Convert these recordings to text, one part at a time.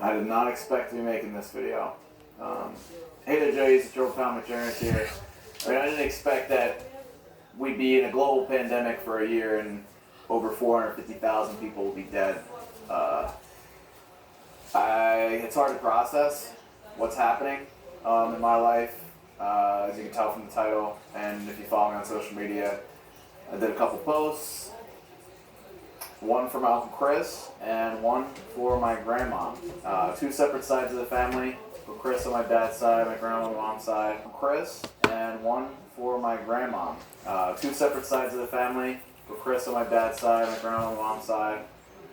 I did not expect to be making this video. Hey there, Joey, it's Joe Pound McJuggernuggets here. I didn't expect that we'd be in a global pandemic for a year and over 450,000 people will be dead. It's hard to process what's happening in my life, as you can tell from the title, and if you follow me on social media. I did a couple posts, one for my Uncle Chris and one for my grandma. Two separate sides of the family. For Chris on my dad's side, my grandma on my mom's side. Chris, and one for my grandma. Two separate sides of the family. For Chris on my dad's side, my grandma on my mom's side.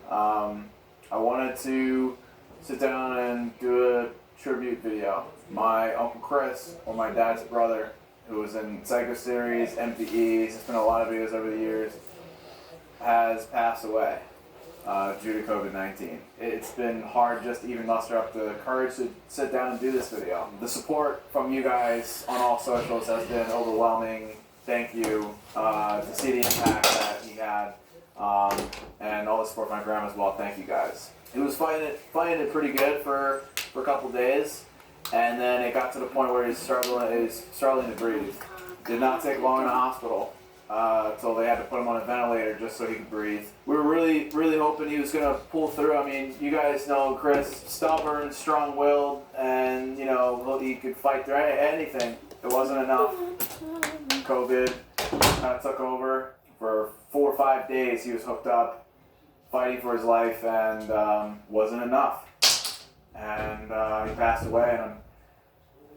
I wanted to sit down and do a tribute video. My Uncle Chris, or my dad's brother, who was in Psycho Series, MPEs, it's been a lot of videos over the years, has passed away due to COVID-19. It's been hard just to even muster up the courage to sit down and do this video. The support from you guys on all socials has been overwhelming. Thank you to see the impact that he had, and all the support from my grandma as well. Thank you guys. He was fighting it pretty good for a couple days, and then it got to the point where he's struggling to breathe. Did not take long in the hospital until they had to put him on a ventilator just so he could breathe. We were really, really hoping he was going to pull through. I mean, you guys know Chris, stubborn, strong-willed, and he could fight through anything. It wasn't enough. COVID kind of took over. For 4 or 5 days, he was hooked up, fighting for his life, and wasn't enough. And he passed away, and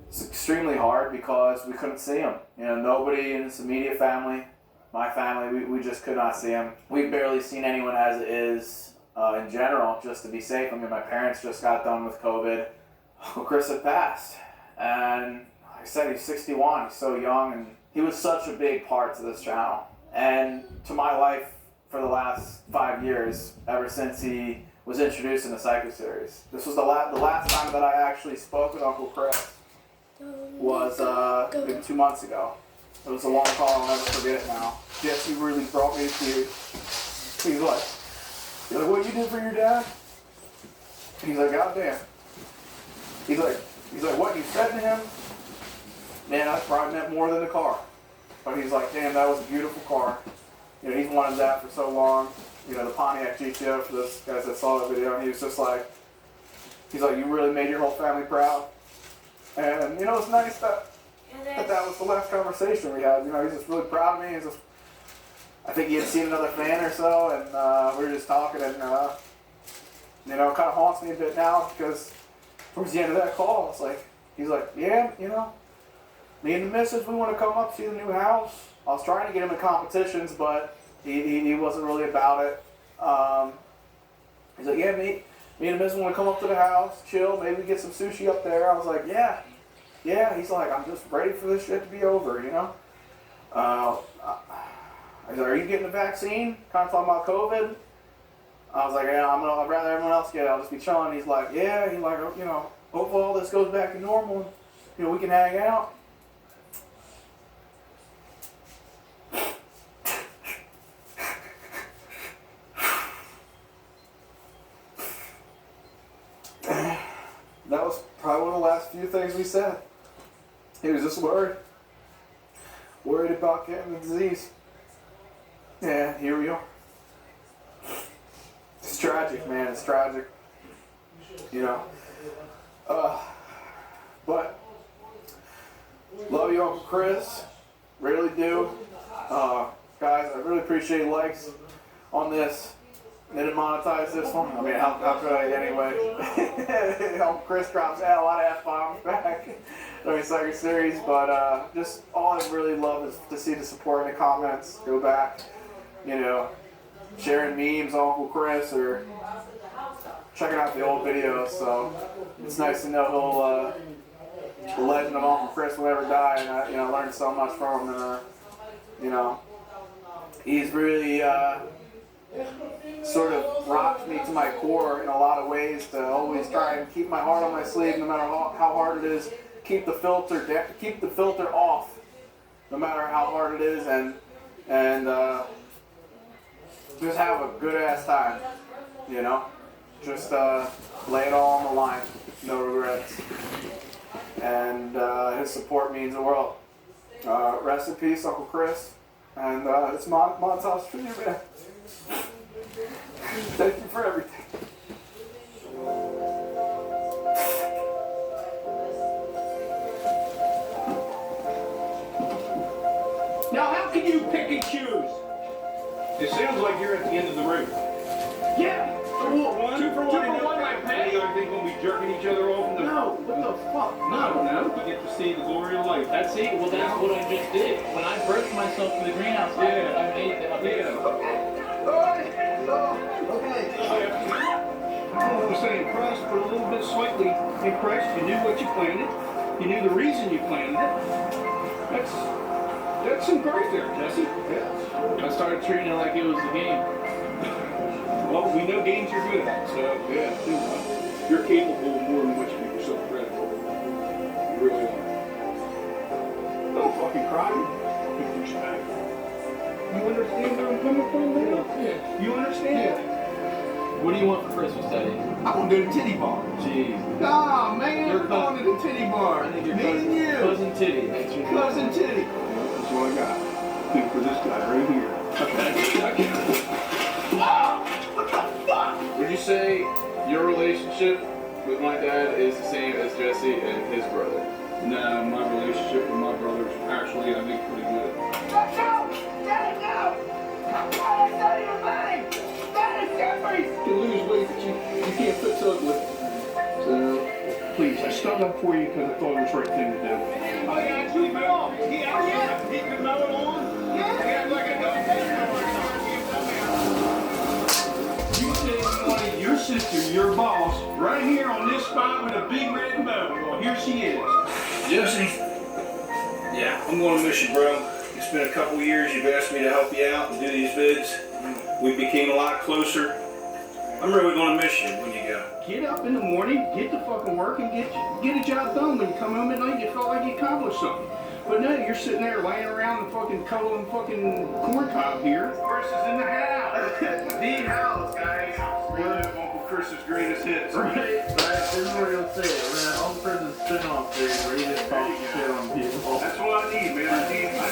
it's extremely hard because we couldn't see him. Nobody in his immediate family, my family, we just could not see him. We've barely seen anyone as it is in general, just to be safe. I mean, my parents just got done with COVID. Well, Chris had passed, and like I said, he's 61, he's so young, and he was such a big part to this channel and to my life for the last 5 years, ever since he was introduced in the Psycho Series. This was the last time that I actually spoke with Uncle Chris was maybe 2 months ago. It was a long call, I'll never forget it now. Jesse really brought me to tears. He's like, what you did for your dad? He's like, God damn. He's like, what you said to him? Man, that probably meant more than the car. But he's like, damn, that was a beautiful car. He's wanted that for so long. The Pontiac GTO, for those guys that saw the video, and he was just like, he's like, you really made your whole family proud. And, it's nice that was the last conversation we had. He's just really proud of me. I think he had seen another fan or so, and we were just talking, and, it kind of haunts me a bit now, because towards the end of that call, it's like, he's like, yeah, me and the missus, we want to come up, see the new house. I was trying to get him in competitions, but he wasn't really about it. He's like, yeah, me and the missus want to come up to the house, chill, maybe get some sushi up there. I was like, yeah. He's like, I'm just ready for this shit to be over, He's like, are you getting the vaccine? Kind of talking about COVID. I was like, yeah, I'd rather everyone else get it. I'll just be chilling. He's like, yeah. He's like, hopefully all this goes back to normal. We can hang out. That was probably one of the last few things we said. He was just worried about getting the disease. Yeah, here we are. It's tragic, man. It's tragic. But love you, Uncle Chris. Really do. Guys, I really appreciate likes on this. They didn't monetize this one. I mean, how could I anyway? Chris drops a lot of F-bombs back during Psycho Series, but just all I really love is to see the support in the comments. Go back, sharing memes on Uncle Chris or checking out the old videos. So it's nice to know the legend of Uncle Chris will never die, and I learned so much from him. And he's really sort of rocked me to my core in a lot of ways to always try and keep my heart on my sleeve, no matter how hard it is. Keep the filter off, no matter how hard it is, and just have a good ass time, Just lay it all on the line, no regrets. And his support means the world. Rest in peace, Uncle Chris. And it's montage for you, man. Thank you for everything. Now, how can you pick and choose? It sounds like you're at the end of the room. Yeah. Two for one, my pet. Are they going to be jerking each other off in the... No, what the fuck? I don't know. You get to see the glory of life. That's it. Well, that's what I just did. When I birthed myself to the greenhouse, I made that. Yeah. Okay. I don't want to say impressed, but a little bit slightly impressed. You knew what you planted. You knew the reason you planted it. That's some growth there, Jesse. Yeah. I started treating it like it was a game. Well, we know games you're good at, so yeah, you're capable of more than what you give yourself credit for. You really are. Don't fucking cry. Fucking douchebag. You understand where I'm coming from, man? Yeah. You understand? Yeah. What do you want for Christmas, Daddy? I want to go to the titty bar. Jeez. Nah, man, we're going to the titty bar. I think your Me and you. Cousin Titty. That's your Cousin Titty. That's what I got. Think for this guy right here. Okay. Would you say your relationship with my dad is the same as Jesse and his brother? No, my relationship with my brother is actually, I think, pretty good. You lose weight, but you can't fix ugly. So, please, I stuck up for you because I thought it was the right thing to do. Oh, yeah, actually, Bill. He could mow it on. Yeah, like a you saved money, your sister, your boss, right here on this spot with a big red bow. Well, here she is. Jesse, yeah, I'm going to miss you, bro. It's been a couple years. You've asked me to help you out and do these vids. We became a lot closer. I'm really going to miss you when you go. Get up in the morning, get to fucking work, and get a job done. When you come home at night, you felt like you accomplished something. But no, you're sitting there laying around and fucking cuddling fucking corn cob here. Chris is in the house. The house, guys. One of Uncle Chris's greatest hits. Right? This is where you'll say it. We're at Uncle Chris's spin-off series where he just talks shit on people. That's what I need, man. I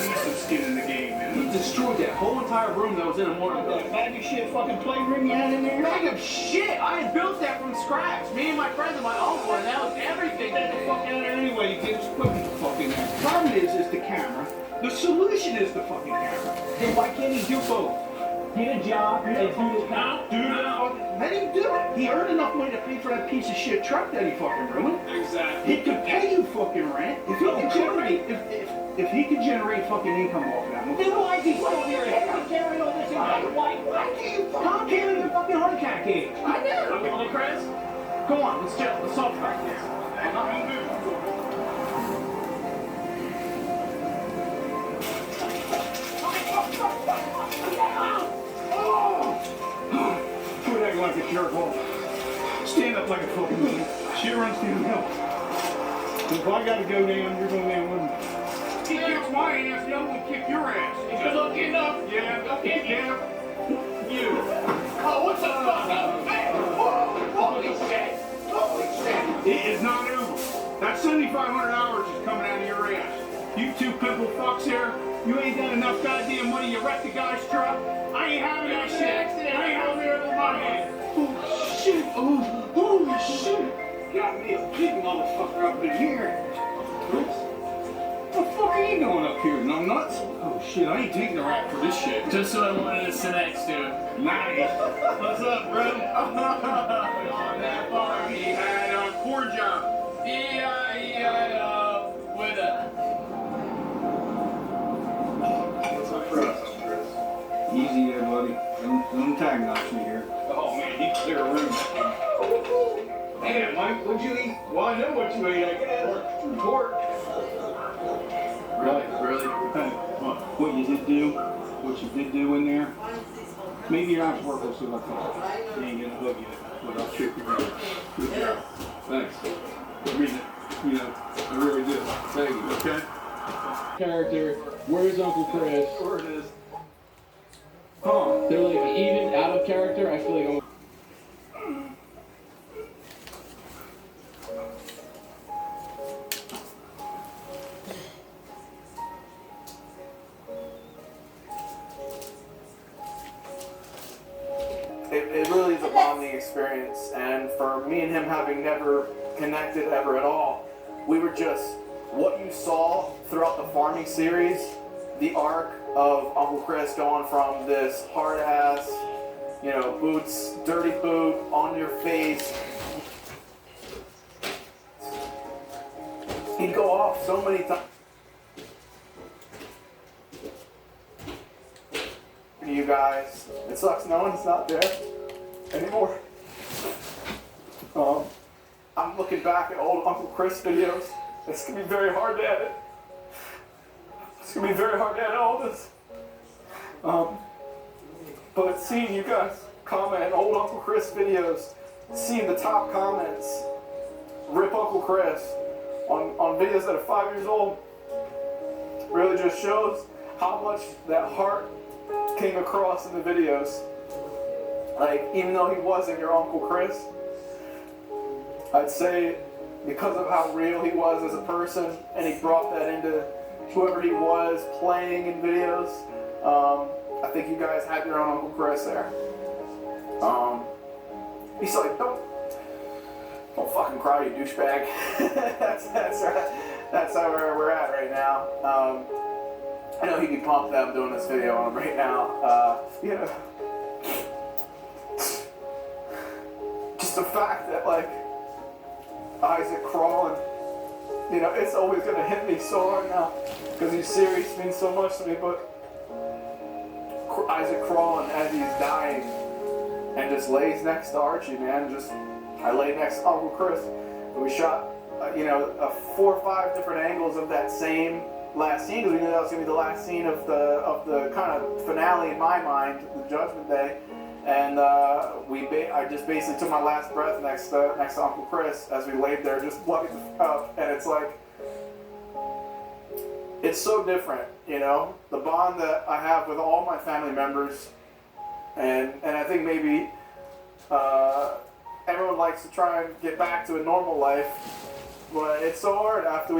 need some skin in the game, man. He destroyed that whole entire room that was in a morning. That bag of shit fucking playroom you had in there? Bag of shit! I had built that from scratch. Me and my friends and my uncle, and that was everything. Get the fuck out of there anyway. You get equipment the fuck in there. The problem is the camera. The solution is the fucking camera. Then why can't he do both? Get a job and do it now. Let him do it. He earned enough money to pay for that piece of shit truck that he fucking ruined. Exactly. He could pay you fucking rent if he could generate if he could generate fucking income off that. Then why is he fucking here? He could generate all this income. Why do you Tom Taylor the fucking heart attack age? I know. Uncle Chris, come on, let's chill. Let's talk about this. Quit acting like a jerk off. Stand up like a fucking man. Shit runs through the hill. If I gotta go down, you're going down with me. He kicks my ass, the other one kick your ass. Good looking enough. Yeah, yeah. You. Oh, what the fuck? Hey, whoa, holy shit. Holy shit. It is not over. That 7,500 hours is coming out of your ass. You two pimple fucks here, you ain't got enough goddamn money. You wrecked the guy's truck. I ain't having that shit. I ain't having it over my head. Oh shit. Oh, holy shit. Got me a big motherfucker up in here. What the fuck are you doing up here, numbnuts? Oh shit, I ain't taking a rap for this shit. Just what I wanted to sit next to. Nice. What's up, bro? On that farm, he had a corn job. E-I-E-I-O with a... What's up for us, Chris? Easy there, buddy. Don't antagonize me here. Oh man, he clear a room. Hey, Mike, what'd you eat? Well, I know what you ate, I guess. Pork. Really? Hey, what you did do in there, maybe your eyes work with what I thought. You ain't gonna hug you, but I'll kick you out. Good job. Thanks. I mean, you know, I really do. Thank you, okay? Character, where's Uncle Chris? Where it is. Huh. They're like even out of character. I feel like I'm... experience. And for me and him having never connected ever at all, we were just, what you saw throughout the farming series, the arc of Uncle Chris going from this hard ass, you know, boots, dirty boot on your face. He'd go off so many times. You guys, it sucks no one's not there anymore. I'm looking back at old Uncle Chris videos. It's gonna be very hard to edit. It's gonna be very hard to edit all this. But seeing you guys comment old Uncle Chris videos, seeing the top comments, rip Uncle Chris on videos that are 5 years old, really just shows how much that heart came across in the videos. Like, even though he wasn't your Uncle Chris, I'd say because of how real he was as a person, and he brought that into whoever he was playing in videos, I think you guys had your own Uncle Chris there. He's like, don't fucking cry, you douchebag. that's how we're at right now. I know he'd be pumped that I'm doing this video on him right now. You know, just the fact that, like, Isaac crawling, you know, it's always gonna hit me so hard now because his series means so much to me. But Isaac crawling as he's dying and just lays next to Archie, man. I lay next to Uncle Chris, and we shot, 4 or 5 different angles of that same last scene because we knew that was gonna be the last scene of the kind of finale in my mind, the Judgment Day. And I just basically took my last breath next to Uncle Chris as we laid there, just bloody up. And it's like, it's so different, you know, the bond that I have with all my family members. And I think maybe everyone likes to try and get back to a normal life, but it's so hard after